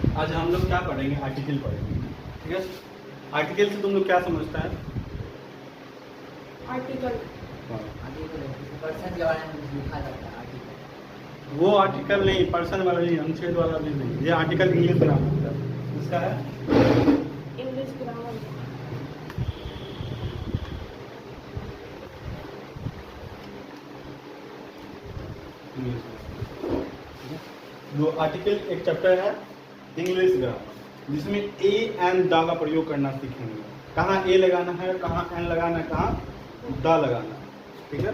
आज हम लोग क्या पढ़ेंगे? आर्टिकल पढ़ेंगे। ठीक है, आर्टिकल से तुम लोग क्या समझता है? आर्टिकल हाँ। पर्सन के बारे में कुछ लिखा जाता है आर्टिकल। वो आर्टिकल नहीं, पर्सन वाला नहीं, अनुच्छेद वाला भी नहीं। ये आर्टिकल इंग्लिश ग्रामर होता है। इसका है इंग्लिश ग्रामर। जो आर्टिकल एक चैप्टर है इंग्लिश ग्रामर, जिसमें ए एंड द का प्रयोग करना सीखेंगे। कहाँ ए लगाना है, कहाँ एन लगाना है, कहाँ द लगाना है। ठीक है,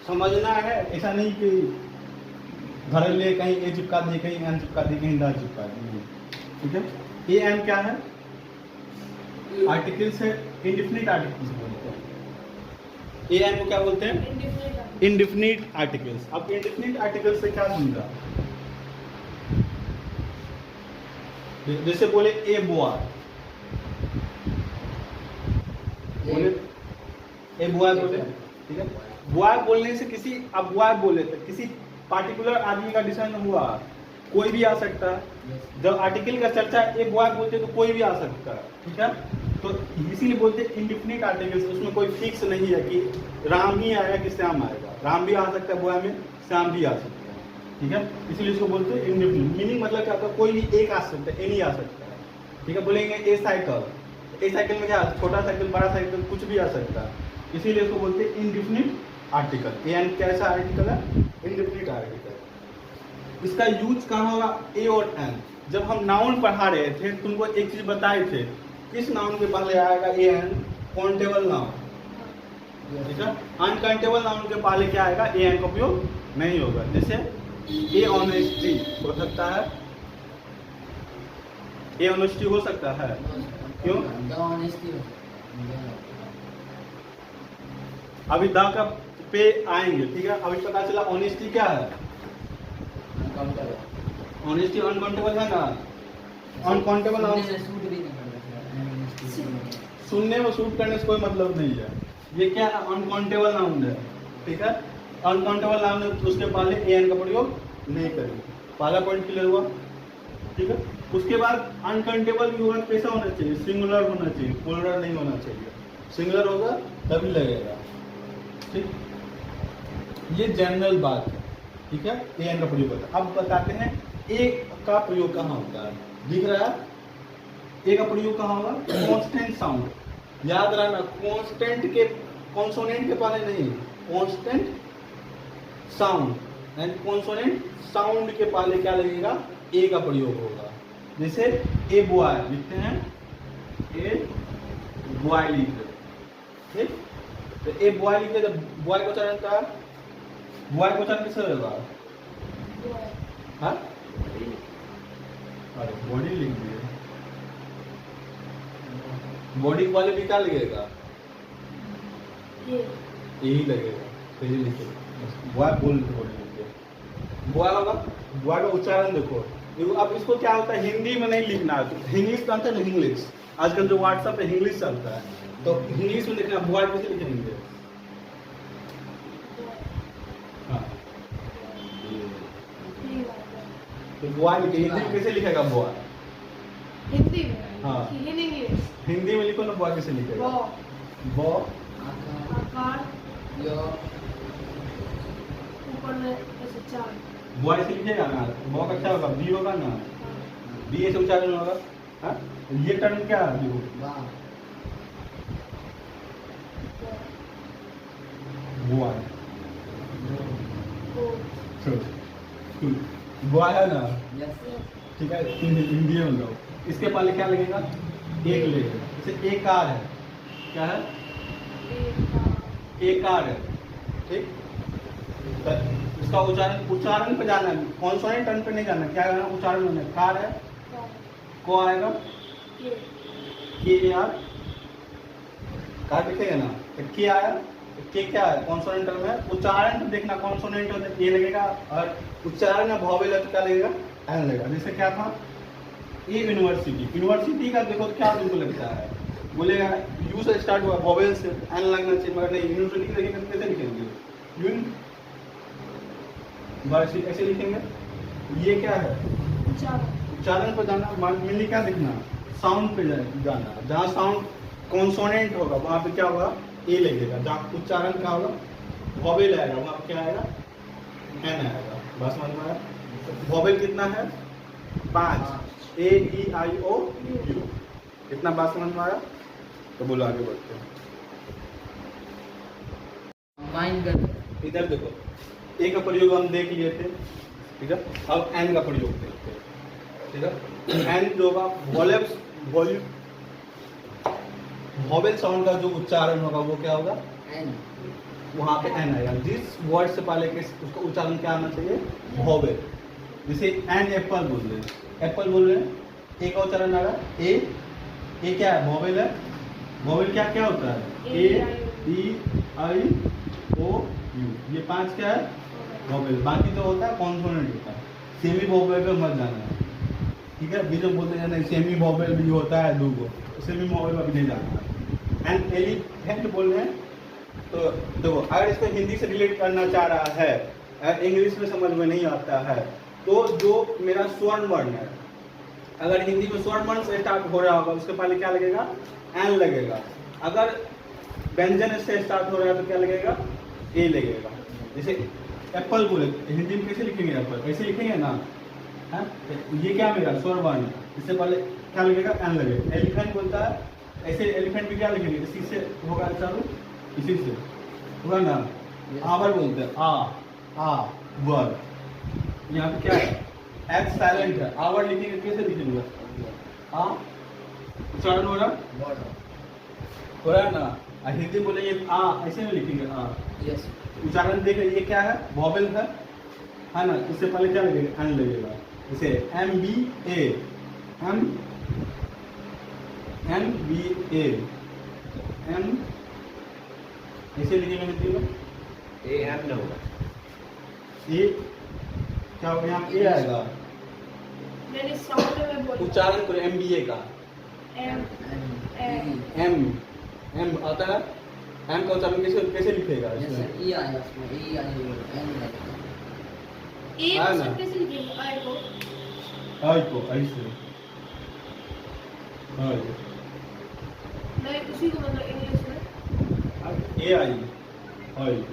समझना है। ऐसा नहीं कि धर ले कहीं ए चिपका दिए, कहीं एन चिपका दिए, कहीं द चिपका दिए। ठीक है, ए एन क्या है? आर्टिकल से इंडिफिनिट आर्टिकल्स बोलते हैं। ए एन को क्या बोलते हैं? इंडिफिनिट। Indefinite articles. अब इंडिफिनिट आर्टिकल्स से क्या समझा? जैसे बोले ए बॉय, बोले ए बॉय बोले, ठीक है। बॉय बोलने से किसी, अब बॉय बोले थे, किसी पार्टिकुलर आदमी का डिसीजन हुआ, कोई भी आ सकता है। जब आर्टिकल का चर्चा ए बॉय बोलते तो कोई भी आ सकता है। ठीक है, तो इसीलिए बोलते हैं इंडिफिनिट आर्टिकल्स। उसमें कोई फिक्स नहीं है कि राम ही आएगा कि श्याम आएगा। राम भी आ सकता है बॉय में, श्याम भी आ सकता है। ठीक है, इसीलिए इसको बोलते हैं इंडिफिनिट। मीनिंग मतलब क्या होता है? कोई भी एक आ सकता है, एनी आ सकता है। ठीक है, बोलेंगे ए साइकिल, ए साइकिल में क्या, छोटा साइकिल, बड़ा साइकिल, कुछ भी आ सकता है। इसीलिए इसको बोलते हैं इंडिफिनिट आर्टिकल। ए एन कैसा आर्टिकल है? Indefinite article. इसका यूज कहाँ होगा? ए और एन। जब हम नाउन पढ़ा रहे थे, तुमको एक चीज बताए थे, किस नाउन के पहले आएगा ए एन? Countable noun. ठीक है, अनकाउंटेबल नाउन के पहले क्या आएगा? ए एन का उपयोग नहीं होगा। जैसे ए ऑनेस्टी हो सकता है, ए ऑनेस्टी हो सकता है। क्यों? अभी द का पे आएंगे। ठीक है, अभी पता चला ऑनेस्टी क्या है? ऑनेस्टी अनकाउंटेबल है ना। अनकाउंटेबल नाउन सुनने में शूट करने से कोई मतलब नहीं है। ये क्या है? अनकाउंटेबल नाउन है। ठीक है, अनकाउंटेबल नाउन है तो उसके पहले ए एन का प्रयोग नहीं करेंगे। पहला पॉइंट क्लियर हुआ। ठीक है, उसके बाद अनकाउंटेबल भी होगा, कैसा होना चाहिए? सिंगुलर होना चाहिए, प्लुरल नहीं होना चाहिए। सिंगुलर होगा तभी लगेगा। ठीक, ये जनरल बात है। ठीक है, ए एन का प्रयोग होता है। अब बताते हैं ए का प्रयोग कहाँ होता है। दिख रहा है? ए का प्रयोग कहाँ होगा? Constant sound. याद रखना, कॉन्स्टेंट के, कॉन्सोनेंट के पहले नहीं, constant sound and consonant sound के पहले क्या लगेगा? ए का प्रयोग होगा। जैसे ए बॉय लिखते हैं, ए बॉय लिखते हैं। ठीक, तो ए बॉय लिखते हैं, तो बॉय को उच्चारण क्या? बॉय को उच्चारण कैसे होगा? हाँ, अरे बॉडी लिख दिए, बॉडी वाले भी क्या लगेगा? यही लगेगा। तो ये लिखे बॉय बोल, बॉडी लिखिए। बॉय होगा, बॉय का उच्चारण देखो। अब इसको क्या होता है, हिंदी में नहीं लिखना है। इंग्लिश जानते हैं ना, इंग्लिश आजकल जो व्हाट्सएप पे इंग्लिश चलता है, तो इंग्लिश में लिखना। बॉय कैसे लिखेंगे? हाँ, तो बॉय हिंदी में कैसे लिखेगा? बॉय हिंदी में? हाँ। इन इंग्लिश हिंदी में लिखो ना, बॉय कैसे लिखेगा? बॉ, आकार ऊपर में ऐसे चार। बॉय से लिखेगा ना, बॉ का क्या होगा? बी होगा ना, बी ऐसे उच्चारण होगा। हाँ, ये टर्म क्या है? बॉय, बॉय है ना। ठीक है, हिंदी में लो। इसके पहले क्या लगेगा? एक लगेगा। जैसे एक कार है, क्या है? एक कार है। ठीक, तो इसका उच्चारण पे जाना है, कॉन्सोनेंट टर्न पे नहीं जाना। क्या करना? उच्चारण होना है। कार है, को आएगा के आर, कार लिखेगा ना, तो के आया। के क्या है? कॉन्सोनेंट टर्म है। उच्चारण तो देखना, कॉन्सोनेंट होता है ए लगेगा, और उच्चारण में भॉवेल है तो क्या लगेगा? एन लगेगा। जैसे क्या था? ए यूनिवर्सिटी, यूनिवर्सिटी का देखो तो क्या तुमको लगता है? बोलेगा यू से स्टार्ट हुआ, वॉवेल से एन लगना चाहिए, मगर नहीं। यूनिवर्सिटी लिखेंगे तो कैसे लिखेंगे? यूनिवर्सिटी ऐसे लिखेंगे। ये क्या है? उच्चारण पर जाना, मेनली क्या देखना, साउंड पे जाना। जहाँ साउंड कॉन्सोनेंट होगा वहाँ पे क्या होगा, ए लगेगा। जहाँ उच्चारण क्या होगा, वॉवेल आएगा, वहाँ पे क्या आएगा, एन आएगा। बस समझ में आया? वॉवेल कितना है, 5, ए ई आई ओ यू। कितना बात समझ में आया? तो बोलो आगे बढ़ते हैं। माइंड कर इधर देखो, ए का प्रयोग हम देख लिए थे, ठीक है। अब एन का प्रयोग देखते हैं, ठीक है। एन जो होगा वॉवेल साउंड का जो उच्चारण होगा वो क्या होगा, एन। वहाँ पे एन आएगा। जिस वर्ड से पहले के उसका उच्चारण क्या आना चाहिए, वॉवेल। जैसे एन एप्पल बोल रहे हैं, एप्पल बोल रहे हैं, ए का उच्चारण आ रहा है ए क्या है, वॉवेल है। वॉवेल क्या क्या होता है, ए ई आई ओ यू, ये 5 क्या है, वॉवेल। बाकी जो होता है कॉन्सोनेंट होता है। सेमी वॉवेल पे मत जाना है, ठीक है। बीच में बोलते हैं नहीं सेमी वॉवेल भी होता है 2 गो, सेमी वॉवेल में भी नहीं जाना है। एंड एलिफेंट बोल रहे हैं, तो देखो अगर इसको हिंदी से रिलेट करना चाह रहा है, इंग्लिश में समझ में नहीं आता है, तो जो मेरा स्वर्ण वर्ण है, अगर हिंदी में स्वर्ण वर्ण से स्टार्ट हो रहा होगा उसके पहले क्या लगेगा, एन लगेगा। अगर व्यंजन से स्टार्ट हो रहा है तो क्या लगेगा, ए लगेगा। जैसे एप्पल बोले, हिंदी में कैसे लिखेंगे एप्पल, ऐसे लिखेंगे ना, है? ये क्या मेरा स्वर्ण वर्ण, इससे पहले क्या लगेगा, एन लगेगा। एलिफेंट बोलता है, ऐसे एलिफेंट भी क्या लिखेंगे, इसी से होगा चालू, इसी से होगा ना। आवर बोलते हैं, आ वर, यहाँ पे क्या है, एक्स साइलेंट है। आवर लिखेंगे कैसे लिखेंगे, आ उच्चारण हो रहा है ना। हिंदी बोलेंगे आ, ऐसे में लिखेंगे आ, यस। उच्चारण देखें, ये क्या है, वॉवेल है ना। इससे पहले क्या लगेगा, एन लगेगा। जैसे एम बी ए, एम बी ए, एम ऐसे लिखेंगे हिंदी में, ए एम न होगा, ए क्या होगा, यहाँ ए आएगा। मैंने साउंड में बोला उच्चारण करो एम बी ए का, एम एम आता है। एम का उच्चारण कैसे लिखेगा, इसमें ई आया उसमें, ई आया, एन लगेगा। ए हाँ ना। को कैसे लिखेंगे, आई को आई को ऐसे, आई नहीं, उसी को मतलब इंग्लिश में ए आई, आई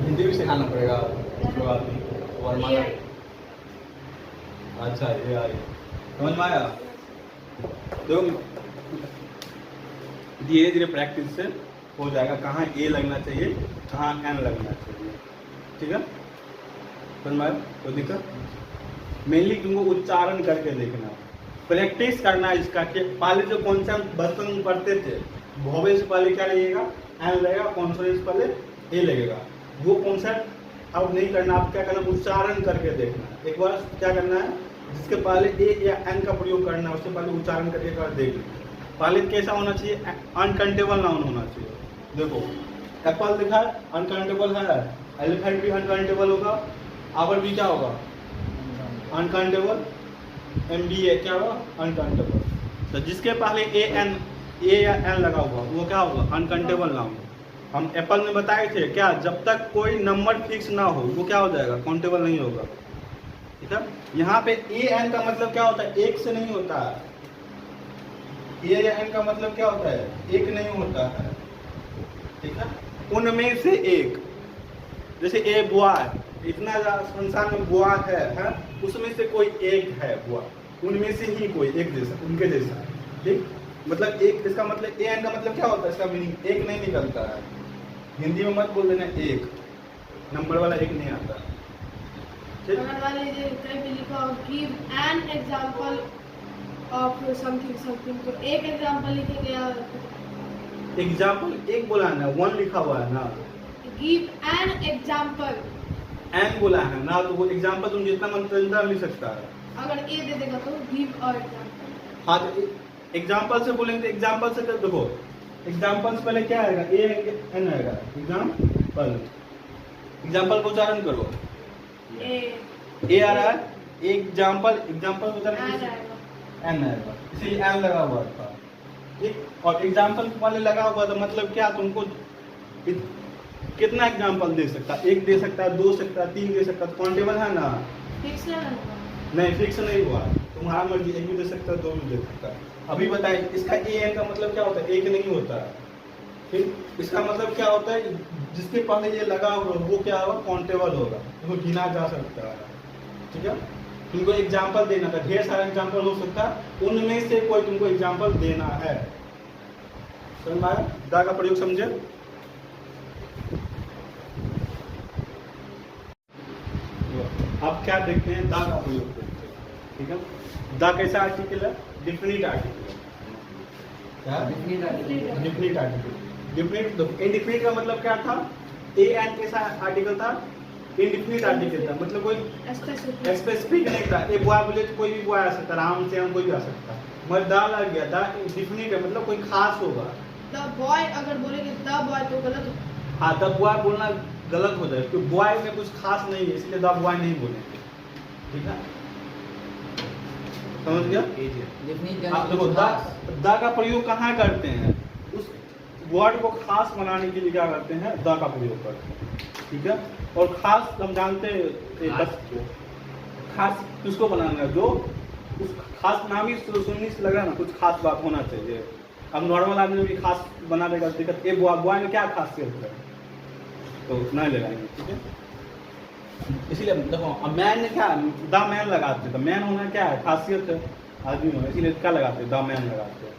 हिंदी भी सिखाना पड़ेगा शुरुआत में, वर्णमाला। अच्छा ए आई समझ में आया। तो धीरे धीरे प्रैक्टिस से हो जाएगा, कहाँ ए लगना चाहिए, कहाँ एन लगना चाहिए, ठीक है। समझ में आया, कोई दिक्कत। मेनली तुमको उच्चारण करके देखना, प्रैक्टिस करना इसका कि पहले जो कॉन्सेप्ट बचपन में पढ़ते थे, वॉवेल से पहले क्या लगेगा, एन लगेगा, कॉन्सोनेंट से पहले ए लगेगा, वो कॉन्सेप्ट अब नहीं करना। आप क्या करना, उच्चारण करके देखना। एक बार क्या करना है, जिसके पहले ए या एन का प्रयोग करना है उससे पहले उच्चारण करके एक बार देख लो। पहले कैसा होना चाहिए, अनकाउंटेबल नाउन होना चाहिए। देखो एप्पल लिखा है, अनकाउंटेबल है। एलिफेंट भी अनकाउंटेबल होगा, आवर भी क्या होगा, अनकाउंटेबल। एम बी ए क्या होगा, अनकाउंटेबल। तो जिसके पहले ए या एन लगा हुआ वो क्या होगा, अनकाउंटेबल नाउन। हम एप्पल में बताए थे क्या, जब तक कोई नंबर फिक्स ना हो वो क्या हो जाएगा, काउंटेबल नहीं होगा, ठीक है। यहाँ पे ए एन का मतलब क्या होता है, एक से नहीं होता है। ए या एन का मतलब क्या होता है, एक नहीं होता है, ठीक है। उनमें से एक, जैसे ए बॉय, इतना संसार में बॉय है, उसमें से कोई एक है बॉय, उनमें से ही कोई एक जैसा, उनके जैसा, ठीक। मतलब एक, इसका मतलब ए एन का मतलब क्या होता है, इसका मीनिंग एक नहीं निकलता है। हिंदी में मत बोल देना एक, नंबर वाला एक नहीं आता, ठीक। अगर वाले जो कहीं भी लिखा हो give an example of something something, तो एक एग्जांपल लिखेंगे या एग्जाम्पल एक बोला है ना, वन लिखा हुआ है ना, गिव एन एग्जांपल, एन बोला है ना, तो वो एग्जाम्पल तुम जितना मन उतना लिख सकता है। अगर ए दे देगा तो गिव अ एग्जांपल। हाँ तो एग्जाम्पल से बोलेंगे तो एग्जाम्पल से कर, देखो एग्जाम्पल से पहले क्या आएगा, ए एन आएगा, एग्जाम्पल। एग्जाम्पल का उच्चारण करो, ए आ रहा है, एग्जाम्पल, एग्जाम्पल का उच्चारण एन आएगा, इसीलिए एन लगा हुआ था, ठीक। और एग्जाम्पल पहले लगा हुआ था मतलब क्या, तुमको कितना एग्जाम्पल दे सकता है? एक दे सकता है, 2 सकता है, 3 दे सकता है, काउंटेबल है ना? फिक्स नहीं होगा। नहीं, फिक्स नहीं हुआ। तुम्हारा मर्जी, एक भी दे सकता है, 2 भी दे सकता है। अभी बताएं इसका ए एन का मतलब क्या होता है? एक नहीं होता है। ठीक, इसका मतलब क्या होता है? जिसके पहले ये लगा होगा वो क्या होगा? काउंटेबल होगा, वो गिना जा सकता है। ठीक है, तुमको एग्जाम्पल देना था, ढेर सारा एग्जाम्पल हो सकता है, उनमें से कोई तुमको एग्जाम्पल देना है। समझ में आया? दा का प्रयोग समझे? अब क्या देखते हैं? दा का प्रयोग करते हैं। ठीक है, दा कैसा आर्टिकल है? डिफिनिट आर्टिकल है। क्या? Definite article. डिफिनिट, इनडिफिनिट का मतलब क्या था? ए एंड कैसा आर्टिकल था? इनडिफिनिट आर्टिकल था, मतलब कोई स्पेसिफिक नहीं था। एक बॉय बोले तो कोई भी बॉय आ सकता, राम से हम कोई भी आ सकता, मगर दा लग गया। दा डिफिनिट है, मतलब कोई खास होगा। द बॉय अगर बोलेंगे द बॉय तो गलत होगा। हाँ, द बॉय बोलना गलत हो जाए, क्योंकि बॉय में कुछ खास नहीं है, इसलिए द बॉय नहीं बोलेंगे। ठीक है, समझ गया? आप देखो, दा का प्रयोग कहाँ करते हैं? उस वर्ड को खास बनाने के लिए क्या करते हैं? दा का प्रयोग करते हैं। ठीक है, और खास हम जानते हैं, खास किसको बनाना है? जो उस खास नाम ही सुनने से लगा ना कुछ खास बात होना चाहिए। अब नॉर्मल आदमी भी खास बना देगा, दिक्कत ये बॉय में क्या खासियत है तो नहीं लगाएंगे। ठीक है, इसीलिए देखो, अब मैन ने क्या द मैन लगाते, तो मैन होना क्या है? खासियत है आदमी में, इसीलिए क्या लगाते? द मैन लगाते हैं।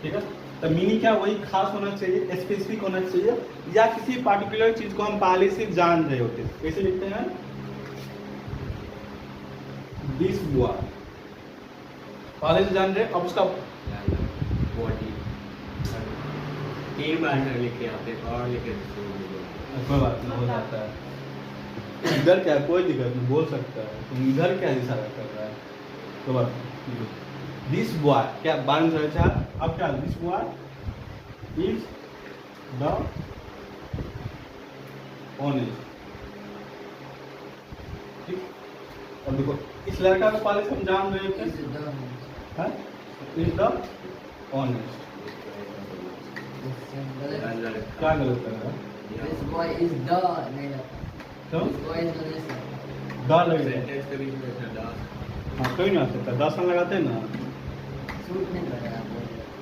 ठीक है, तो मीनिंग क्या? वही खास होना चाहिए, स्पेसिफिक होना चाहिए, या किसी पार्टिकुलर चीज को हम पहले से जान रहे होते हैं। कैसे लिखते हैं? दिस बॉय पहले से जान रहे, अब उसका बॉडी 3 बार लिखे आते और लिखे कोई बात नहीं, हो जाता है। इधर क्या, कोई दिक्कत नहीं, बोल सकता है। तुम इधर क्या इशारा कर रहा है? तो बात दिस बॉय क्या बार में चर्चा। अब क्या? This boy is the honest. ठीक, और देखो इस लड़का को पहले से हम जान रहे थे, इज द ऑनेस्ट। क्या गलत कर रहा है? This boy is the नहीं लगता। तो This boy is honest लगता। द लग रहा है। सेंटेंस के बीच में था हाँ, कोई ना सकता, 10 लगाते हैं ना। सूट नहीं कर रहा है।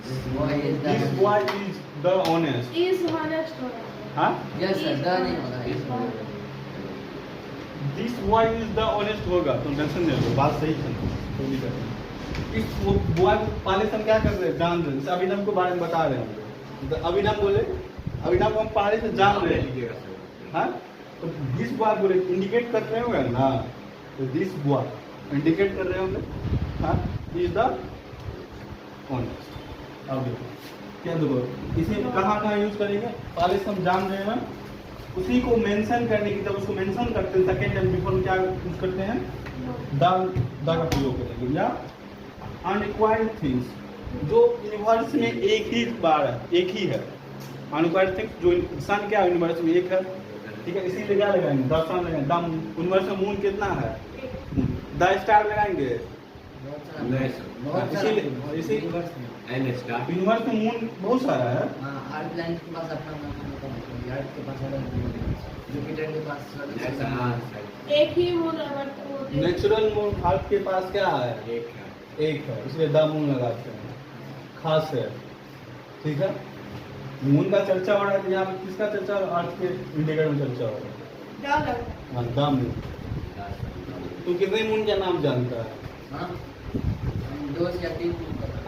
This boy is the this boy is the honest. Is honest होगा। हाँ, Yes sir, the नहीं होगा। Is Is होगा। This boy is the honest होगा, तुम टेंशन नहीं लो, बात सही है, कोई दिक्कत नहीं। इस बॉय को पहले से हम क्या कर रहे हैं? जान रहे हैं। जैसे अभिनव के बारे में बता रहे हैं हम, तो अभिनव बोले, अभिनव को हम पहले से जान रहे हैं। हाँ, तो दिस बॉय बोले इंडिकेट कर रहे होंगे ना, तो दिस बॉय इंडिकेट कर रहे होंगे। हाँ, इज द ऑनेस्ट। अब देखो क्या, देखो इसे कहाँ यूज करेंगे? पहले से हम जान रहे हैं, उसी को मेंशन करने की, जब उसको मेंशन करते हैं सेकेंड टाइम बिफोर क्या यूज करते हैं? द का प्रयोग करेंगे। या अनरिक्वायर्ड थिंग्स, जो यूनिवर्स में एक ही बार है, एक ही है। अनरिक्वायर्ड थिंग्स, जो सन क्या यूनिवर्स में एक है। ठीक है, इसीलिए क्या लगाएंगे? द सन लगाएंगे। द यूनिवर्स में मून कितना है? द स्टार लगाएंगे। बहुत सारा इसी एंड स्टार यूनिवर्स में मून बहुत सारा है। हाँ, अर्थ प्लैनेट के पास अपना अर्थ के पास अलग, जुपिटर के पास एक ही मून है, बट वो नेचुरल मून अर्थ के पास क्या है? एक है। एक है, इसलिए द मून लगाते हैं, खास है। ठीक है, मून का चर्चा हो रहा है, यहाँ पे किसका चर्चा हो रहा है? अर्थ के इंडिकेटर में चर्चा हो रहा है। हाँ, द मून। तू कितने मून का नाम जानता है? हाँ, 2 या 3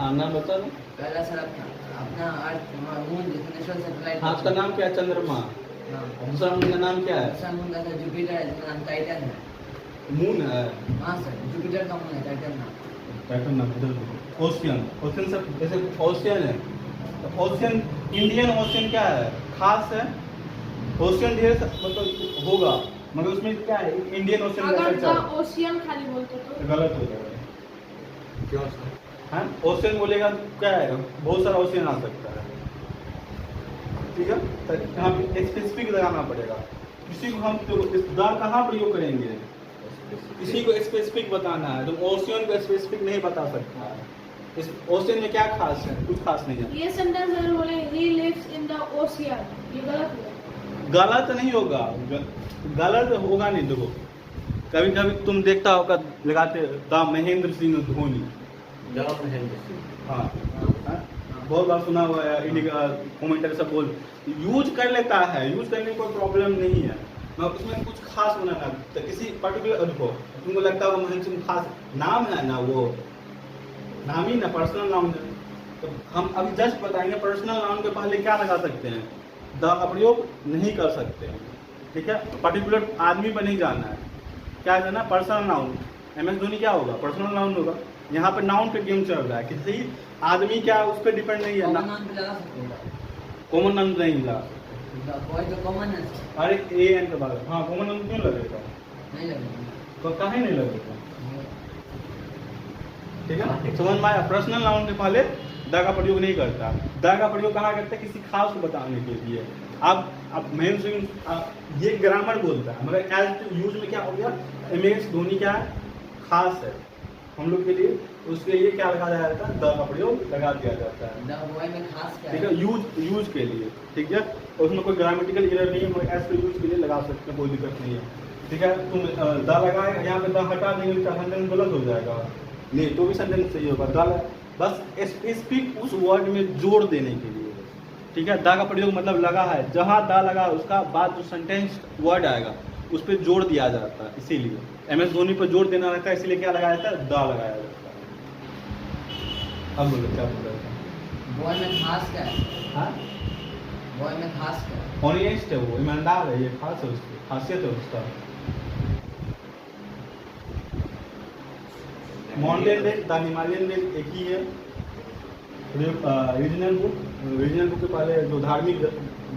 हाँ, नाम बता दो। पहला सर अपना अर्थ मून नेशनल सैटेलाइट। हाँ, उसका नाम क्या है? चंद्रमा। हाँ, दूसरा मून का नाम क्या है? दूसरा मून का सर जुपिटर है, जिसका नाम टाइटन है। मून है। हाँ सर, जुपिटर का मून है, टाइटन नाम। पैटर्न नाम बदल दो। ओशियन, ओशियन सब जैसे ओशियन है, तो ओशियन, इंडियन ओशियन क्या है? खास है। ओशियन ढेर मतलब होगा, मगर उसमें क्या है? इंडियन ओशियन का अगर चर्चा द ओशियन खाली बोलते तो गलत हो जाएगा। क्यों सर? हाँ, ओशियन बोलेगा क्या है? बहुत सारा ओशियन आ सकता है। ठीक है, तो यहाँ पे स्पेसिफिक लगाना पड़ेगा। किसी को हम तो इस द कहाँ प्रयोग करेंगे? किसी को स्पेसिफिक बताना है, तो ओशियन को स्पेसिफिक नहीं बता सकता है। इस ओशियन में क्या खास है? कुछ खास नहीं है। ये सेंटेंस अगर बोले he lives in the ocean, ये गलत है। गलत नहीं होगा, गलत होगा नहीं। देखो कभी कभी तुम देखता होगा लगाते the Mahendra Singh Dhoni, The Mahendra Singh. हाँ हाँ? बहुत बार सुना हुआ है, इंडिया कमेंटर सब बोल यूज कर लेता है, यूज करने में कोई प्रॉब्लम नहीं है, मैं उसमें कुछ खास बनाना तो किसी पर्टिकुलर देखो तुमको लगता है महेंद्र सिंह खास नाम है ना, वो नाम ही ना पर्सनल नाम है, तो हम अभी जस्ट बताएंगे पर्सनल नाम के पहले क्या लगा सकते हैं, द का प्रयोग नहीं कर सकते हैं, ठीक है। पर्टिकुलर आदमी पर नहीं जाना है, क्या जाना पर्सनल नाउन। MS धोनी क्या होगा, पर्सनल नाउन होगा। यहाँ पे नाउन पे गेम चल रहा है, किसी आदमी क्या उस पर डिपेंड नहीं है कॉमन ना, नाउन पे लगा सकते हो। कॉमन नाउन नहीं मिला। बॉय तो कॉमन है, अरे AN के बाद हाँ कॉमन नाउन क्यों लगेगा, नहीं लगेगा। तो काहे नहीं लगेगा, ठीक है। समझ में आया, पर्सनल नाउन के पहले द का प्रयोग नहीं करता। द का प्रयोग कहाँ करता है, किसी खास को बताने के लिए। अब महेंद्र सिंह ये ग्रामर बोलता है, मगर एज यूज में क्या हो गया, MS धोनी क्या है, खास है हम लोग के लिए, उसके लिए क्या लगा जाता है, द का प्रयोग लगा दिया जाता है, द बॉय में खास क्या ठीक है? है, यूज के लिए, ठीक है। और उसमें कोई ग्रामेटिकल एरर नहीं है, मगर एज पे यूज के लिए लगा सकते हैं, कोई दिक्कत नहीं है, ठीक है। तुम द लगाए यहाँ पे द हटा देंगे तो सेंटेंस गलत हो जाएगा, नहीं तो भी सेंटेंस सही होगा। द बस स्पेसिफिक उस वर्ड में जोड़ देने के लिए, ठीक है। द का प्रयोग मतलब लगा है, जहाँ द लगा उसका बाद जो सेंटेंस वर्ड आएगा उस पर जोड़ दिया जाता है, इसीलिए MS धोनी पर जोड़ देना रहता है, इसीलिए क्या लगाया जाता है, द लगाया जाता है। अब बोलो क्या बोल रहे थे, बॉय में खास क्या है? हाँ बॉय में खास क्या है? ऑनेस्ट है, वो ईमानदार है, ये खास है, उसकी खासियत है उसका। Mountain range the Himalayan range एक ही है। रीजनल बुक के पहले जो धार्मिक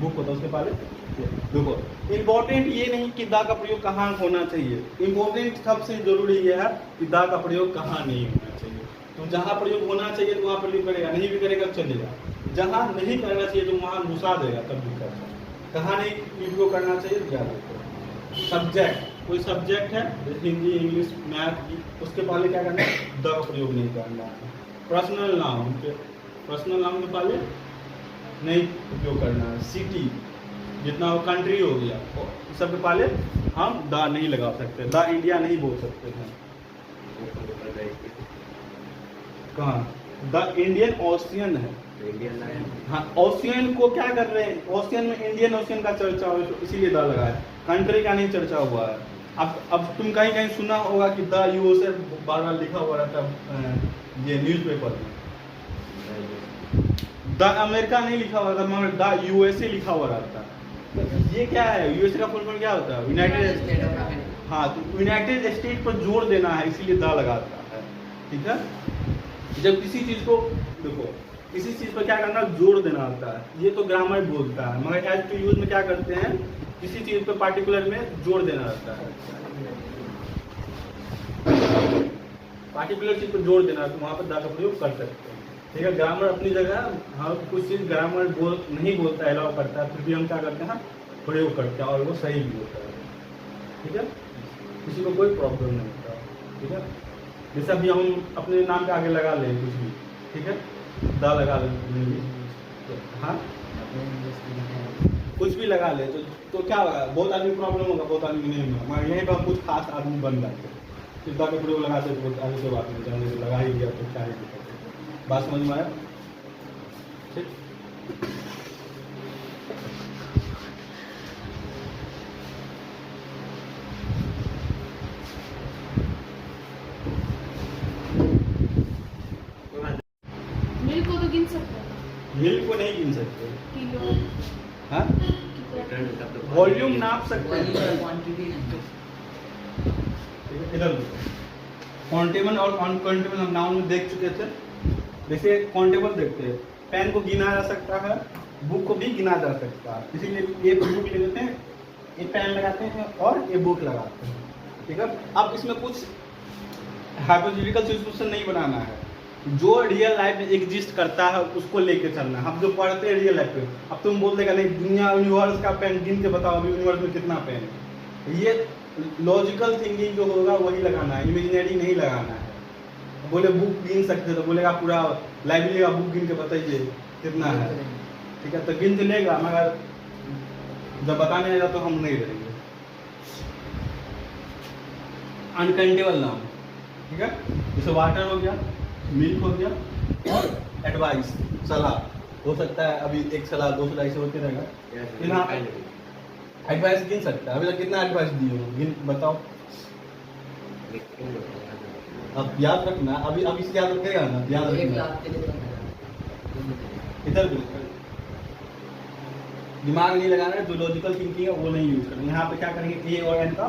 बुक होता है उसके पहले देखो, इम्पोर्टेंट ये नहीं कि द का प्रयोग कहाँ होना चाहिए, इम्पोर्टेंट सबसे जरूरी ये है कि द का प्रयोग कहाँ नहीं होना चाहिए। तो जहाँ प्रयोग होना चाहिए तो वहाँ प्रयोग करेगा, नहीं भी करेगा चलेगा। जहाँ नहीं करना चाहिए तो वहाँ घुसा देगा, तब भी करना। कहाँ नहीं प्रयोग करना चाहिए क्या देखो, सब्जेक्ट कोई सब्जेक्ट है हिंदी इंग्लिश मैथ की, उसके पहले क्या करना है, द का प्रयोग नहीं करना है। पर्सनल नाउन के पहले नहीं उपयोग करना है। सिटी जितना वो कंट्री हो गया सब के पहले हम द नहीं लगा सकते, द इंडिया नहीं बोल सकते हैं। कहाँ द इंडियन ओशियन है, इंडियन लाइन। हाँ ओशियन को क्या कर रहे हैं, ओशियन में इंडियन ओशियन का चर्चा हो इसीलिए द लगा है, कंट्री का नहीं चर्चा हुआ है। अब तुम कहीं कहीं सुना होगा कि द USA बार बार लिखा हुआ रहता है ये न्यूज़पेपर में, द अमेरिका नहीं लिखा हुआ था मगर द USA लिखा हुआ रहता है। तो ये क्या है, USA का फुल फॉर्म क्या होता है, यूनाइटेड स्टेट ऑफ अमेरिका। हाँ तो यूनाइटेड स्टेट पर जोर देना है, इसीलिए द लगाता है, ठीक है। जब किसी चीज को देखो, किसी चीज पर क्या करना, जोर देना होता है, ये तो ग्रामर बोलता है, मगर एज टू यूज में क्या करते हैं, किसी चीज पर पार्टिकुलर में जोर देना रहता है, पार्टिकुलर चीज पर जोर देना, तो वहां पर द का प्रयोग कर सकते हैं, ठीक है। ग्रामर अपनी जगह, हाँ कुछ चीज ग्रामर नहीं बोलता है, अलाउ करता है, फिर भी हम क्या करते हैं, प्रयोग करते हैं, और वो सही भी होता है, ठीक है। किसी को कोई प्रॉब्लम नहीं होता, ठीक है। जैसे अभी हम अपने नाम के आगे लगा लें कुछ भी, ठीक है, द लगा लेंगे, हाँ कुछ भी लगा ले तो क्या होगा, बहुत आदमी प्रॉब्लम होगा, बहुत आदमी नहीं होगा, मगर यहीं पर हम कुछ खास आदमी बन जाते हैं, फिर द का प्रयोग लगाते तो आगे से बात नहीं जाने लगा ही गया तो क्या ही दिक्कत है। बात समझ में आया, ठीक। मिल्क को तो गिन सकते हैं, मिल्क को नहीं गिन सकते, किलो हाँ कितना, वॉल्यूम नाप सकते हैं, क्वांटिटी नहीं। ठीक है। इधर काउंटेबल और अनकाउंटेबल हम नाउन में देख चुके थे। जैसे काउंटेबल देखते हैं, पेन को गिना जा सकता है, बुक को भी गिना जा सकता है, इसीलिए ये बुक ले लेते हैं, ये पेन लगाते हैं और ये बुक लगाते हैं, ठीक है। अब इसमें कुछ हाइपोथेटिकल सिचुएशन नहीं बनाना है, जो रियल लाइफ में एग्जिस्ट करता है उसको लेके चलना है। हम जो पढ़ते हैं रियल लाइफ में, अब तुम बोल देगा नहीं दुनिया यूनिवर्स का पेन गिन के बताओ अभी यूनिवर्स में कितना पेन है, ये लॉजिकल थिंकिंग जो होगा वही लगाना है, इमेजिनरी नहीं लगाना है। बोले बुक गिन सकते तो बोलेगा पूरा लाइब्रेरी का बुक गिन के बताइए कितना है, ठीक है, तो गिन तो लेगा मगर जब बताने आएगा तो हम नहीं रहेंगे। अनकाउंटेबल नाउन, ठीक है, जैसे वाटर हो गया, मिल्क हो गया, और एडवाइस सलाह हो सकता है। अभी एक सलाह दो सलाह ऐसे होते रहेगा। फिर यहाँ पे एडवाइस गिन सकता है। अभी तक कितना एडवाइस दिए हो, गिन बताओ। अब याद रखना, अभी अभी से याद रखेगा ना, याद एक रखना। लाख के लिए तो इधर भी दिमाग नहीं लगाना है, जो लॉजिकल थिंकिंग है वो नहीं यूज करना। यहाँ पे क्या करेंगे, ए और एन का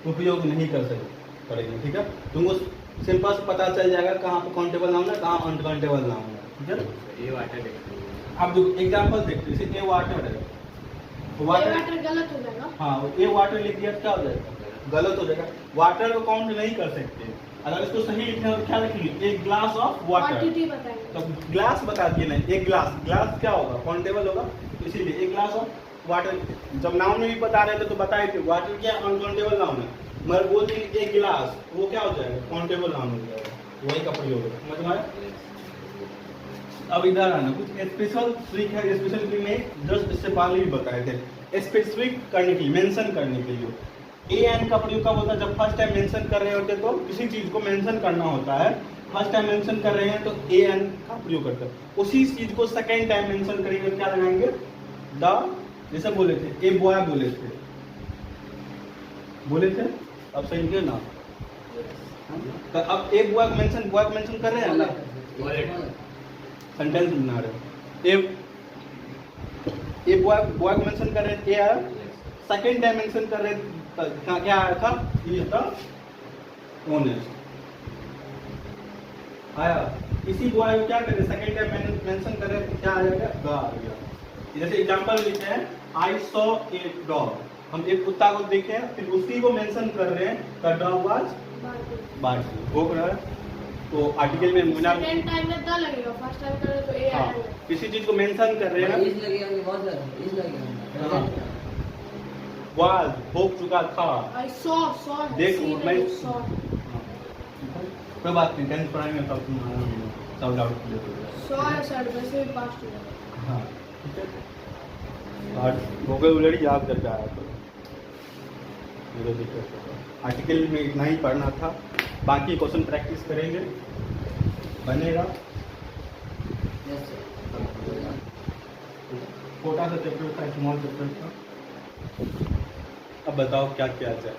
उपयोग नहीं कर सकते करेंगे, ठीक है। तुमको सिंपल से पता चल जाएगा कहाँ पे काउंटेबल नाउन है, कहाँ अनकाउंटेबल नाउन है, ठीक है। ये वाटर देखते अब जो एग्जांपल देखते हैं, जैसे ए वाटर है, तो ये वाटर, वाटर गलत हो जाएगा। हाँ ए वाटर लिख दिया तो क्या हो जाएगा, गलत हो जाएगा। वाटर को काउंट नहीं कर सकते। अगर इसको सही लिखना है तो क्या लिखेंगे, एक ग्लास ऑफ वाटर। क्वांटिटी बताएंगे। तो ग्लास बता दिए ना, एक ग्लास, ग्लास क्या होगा, काउंटेबल होगा, तो इसीलिए एक ग्लास ऑफ वाटर। जब नाउन में भी बता रहे थे तो बताए थे वाटर क्या अनकाउंटेबल नाउन है, मगर बोल देंगे एक गिलास, वो क्या हो जाएगा, काउंटेबल नाउन हो जाएगा, वही का प्रयोग है। समझ में आया? अब इधर आना, कुछ स्पेशल ट्रिक है। स्पेशल ट्रिक में जस्ट इससे पहले भी बताए थे, स्पेसिफिक करने के लिए, मेंशन करने के लिए। ए एन का प्रयोग कब होता है, जब फर्स्ट टाइम मेंशन कर रहे होते तो किसी चीज को मेंशन करना होता है। फर्स्ट टाइम मेंशन कर रहे हैं तो ए एन का प्रयोग करते हैं। उसी चीज को सेकेंड टाइम मेंशन करेंगे तो क्या लगाएंगे, द, जैसे बोले थे ए बॉय बोले थे, अब सही है ना। तो अब ए बॉय मेंशन कर रहे हैं ना, सेंटेंस बना रहे हो। ए बॉय को मेंशन कर रहे हैं, ए आया, सेकेंड टाइम मेंशन कर रहे हैं, क्या आया था, ही इज द ऑनेस्ट आया। इसी बॉय को क्या करें, सेकेंड टाइम मेंशन कर रहे हैं, क्या आ जाएगा, द आ गया। जैसे एग्जांपल लिखते हैं, आई सॉ ए डॉग, हम एक कुत्ता को देखे हैं, फिर उसी को मेंशन कर रहे हैं, द डॉग वाज बार्किंग, हो रहा है। तो आर्टिकल में सेकंड टाइम में द लगेगा, फर्स्ट टाइम कर रहे तो ए हाँ, आएगा। किसी चीज को मेंशन कर रहे हैं, इस लगेगा कि बहुत ज्यादा इस लगेगा। हाँ। वाज हो चुका था, आई सॉ देखो, मैं- सॉ कोई बात नहीं, टेंथ पढ़ाएंगे तब तुम्हारा सब डाउट क्लियर हो जाएगा। सॉ है सर, वैसे भी पास्ट हो जाएगा। हाँ, ठीक है। और वोकैबुलरी याद करके आया तो मेरे दिक्कत होगा। आर्टिकल में इतना ही पढ़ना था, बाकी क्वेश्चन प्रैक्टिस करेंगे, बनेगा। Yes sir. छोटा सा चैप्टर था, स्मॉल चैप्टर था। अब बताओ क्या किया जाए।